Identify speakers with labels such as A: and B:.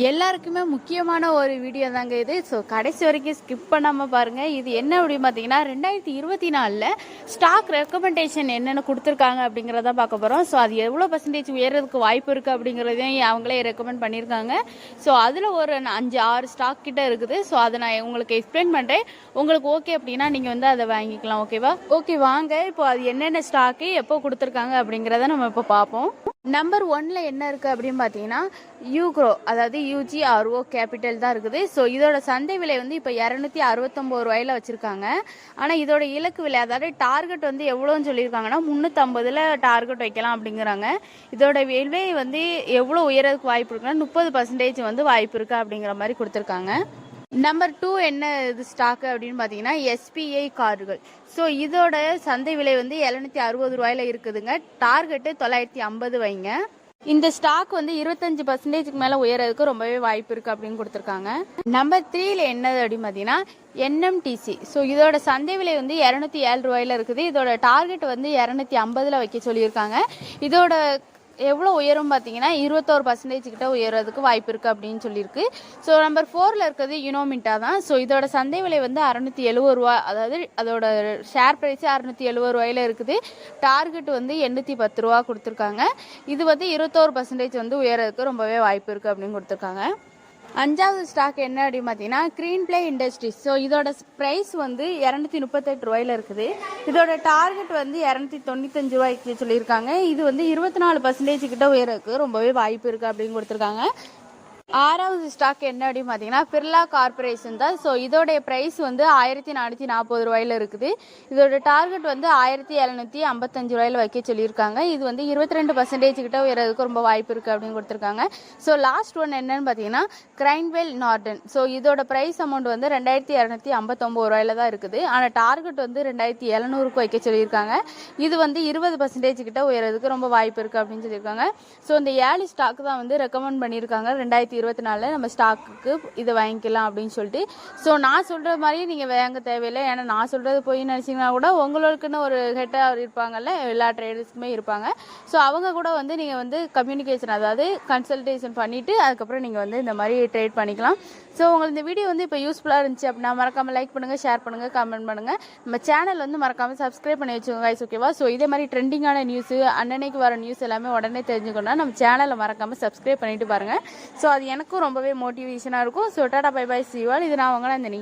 A: எல்லாருக்குமே முக்கியமான ஒரு வீடியோ தாங்க இது. ஸோ கடைசி வரைக்கும் ஸ்கிப் பண்ணாமல் பாருங்கள். இது என்ன அப்படின்னு பார்த்தீங்கன்னா 2024 ஸ்டாக் ரெக்கமெண்டேஷன் என்னென்ன கொடுத்துருக்காங்க அப்படிங்கிறத பார்க்க போகிறோம். ஸோ அது எவ்வளோ பர்சன்டேஜ் உயர்றதுக்கு வாய்ப்பு இருக்குது அப்படிங்கிறதையும் அவங்களே ரெக்கமெண்ட் பண்ணியிருக்காங்க. ஸோ அதில் ஒரு 5-6 ஸ்டாக் கிட்ட இருக்குது. ஸோ அதை நான் உங்களுக்கு எக்ஸ்பிளைன் பண்ணுறேன். உங்களுக்கு ஓகே அப்படின்னா நீங்கள் வந்து அதை வாங்கிக்கலாம். ஓகேவா? ஓகே, வாங்க இப்போ அது என்னென்ன ஸ்டாக்கு எப்போ கொடுத்துருக்காங்க அப்படிங்கிறத நம்ம இப்போ பார்ப்போம். நம்பர் 1ல என்ன இருக்குது அப்படின்னு பார்த்தீங்கன்னா யூக்ரோ, அதாவது UGRO கேபிட்டல் தான் இருக்குது. ஸோ இதோட சந்தை விலை வந்து இப்போ 269 ரூபாயில் வச்சுருக்காங்க. ஆனால் இதோட இலக்கு விலை, அதாவது டார்கெட் வந்து எவ்வளோன்னு சொல்லியிருக்காங்கன்னா 350ல் டார்கெட் வைக்கலாம் அப்படிங்கிறாங்க. இதோட விலை வந்து எவ்வளோ உயரதுக்கு வாய்ப்பு இருக்குன்னா 30% வந்து வாய்ப்பு இருக்குது அப்படிங்கிற மாதிரி கொடுத்துருக்காங்க. நம்பர் 2 என்ன இது ஸ்டாக்கு அப்படின்னு பார்த்தீங்கன்னா SBI கார்கள். ஸோ இதோட சந்தை விலை வந்து 760 ரூபாயில் இருக்குதுங்க. டார்கெட்டு 950 வைங்க. இந்த ஸ்டாக் வந்து 25% மேலே உயரதுக்கு ரொம்பவே வாய்ப்பு இருக்குது அப்படின்னு கொடுத்துருக்காங்க. நம்பர் 3ல என்னது அப்படின்னு பார்த்தீங்கன்னா NMTC. ஸோ இதோட சந்தை விலை வந்து 207 ரூபாயில் இருக்குது. இதோட டார்கெட் வந்து 250ல் வைக்க சொல்லியிருக்காங்க. இதோட எவ்வளோ உயரும் பார்த்தீங்கன்னா 21% கிட்ட உயர்றதுக்கு வாய்ப்பு இருக்குது அப்படின்னு சொல்லியிருக்கு. ஸோ நம்பர் 4ல் இருக்கிறது யுனோமிண்டா தான். ஸோ இதோட சந்தை விலை வந்து 670 ரூபா, அதாவது அதோட ஷேர் ப்ரைஸ் 670 ரூபாயில் இருக்குது. டார்கெட் வந்து 810 ரூபா கொடுத்துருக்காங்க. இது வந்து 21% வந்து உயர்றதுக்கு ரொம்பவே வாய்ப்பு இருக்குது அப்படின்னு கொடுத்துருக்காங்க. 5வது ஸ்டாக் என்ன அப்படின்னு பார்த்தீங்கன்னா கிரீன் பிளே இண்டஸ்ட்ரீஸ். ஸோ இதோட ப்ரைஸ் வந்து 238 ரூபாயில் இருக்குது. இதோட டார்கெட் வந்து 295 ரூபாய்க்கு சொல்லியிருக்காங்க. இது வந்து 24% கிட்ட உயரதுக்கு ரொம்பவே வாய்ப்பு இருக்குது அப்படின்னு கொடுத்துருக்காங்க. 6வது ஸ்டாக் என்ன அப்படின்னு பார்த்தீங்கன்னா பிர்லா கார்பரேஷன் தான். ஸோ இதோடைய ப்ரைஸ் வந்து 1440 ரூபாயில் இருக்குது. இதோட டார்கெட் வந்து 1755 ரூபாயில் வைக்க சொல்லியிருக்காங்க. இது வந்து 22% கிட்ட உயரதுக்கு ரொம்ப வாய்ப்பு இருக்குது அப்படின்னு கொடுத்துருக்காங்க. ஸோ லாஸ்ட் ஒன் என்னன்னு பார்த்தீங்கன்னா கிரைன்வெல் நார்டன். ஸோ இதோட ப்ரைஸ் அமௌண்ட் வந்து 2259 ரூபாயில் தான் இருக்குது. ஆனால் டார்கெட் வந்து 2700க்கு வைக்க சொல்லியிருக்காங்க. இது வந்து 20% கிட்ட உயரதுக்கு ரொம்ப வாய்ப்பு இருக்குது அப்படின்னு சொல்லியிருக்காங்க. ஸோ இந்த 7 ஸ்டாக் தான் வந்து ரெக்கமெண்ட் பண்ணியிருக்காங்க 2024 நம்ம ஸ்டாக்குக்கு இதை வாங்கிக்கலாம் அப்படின்னு சொல்லிட்டு. ஸோ நான் சொல்கிற மாதிரி நீங்கள் வாங்க தேவையில்லை. ஏன்னா நான் சொல்கிறது போய் நினச்சிங்கன்னா கூட உங்களுக்குன்னு ஒரு ஹெட்டாக இருப்பாங்கல்ல, எல்லா ட்ரேடர்ஸ்க்குமே இருப்பாங்க. ஸோ அவங்க கூட வந்து நீங்கள் வந்து கம்யூனிகேஷன், அதாவது கன்சல்டேஷன் பண்ணிவிட்டு அதுக்கப்புறம் நீங்கள் வந்து இந்த மாதிரி ட்ரேட் பண்ணிக்கலாம். ஸோ உங்களுக்கு இந்த வீடியோ வந்து இப்போ யூஸ்ஃபுல்லாக இருந்துச்சு அப்படின்னா மறக்காமல் லைக் பண்ணுங்கள், ஷேர் பண்ணுங்கள், கமெண்ட் பண்ணுங்கள். நம்ம சேனல் வந்து மறக்காமல் சப்ஸ்கிரைப் பண்ணி வச்சுக்கோங்க கைஸ். ஓகேவா? ஸோ இதே மாதிரி ட்ரெண்டிங்கான நியூஸு, அன்னன்னைக்கு வர நியூஸ் எல்லாமே உடனே தெரிஞ்சுக்கணும்னா நம்ம சேனலை மறக்காமல் சப்ஸ்கிரைப் பண்ணிட்டு பாருங்கள். ஸோ அது எனக்கும் ரொம்பவே மோட்டிவேஷனாக இருக்கும். So tata bye bye, see you all. இது நான் உங்களை நந்தினி.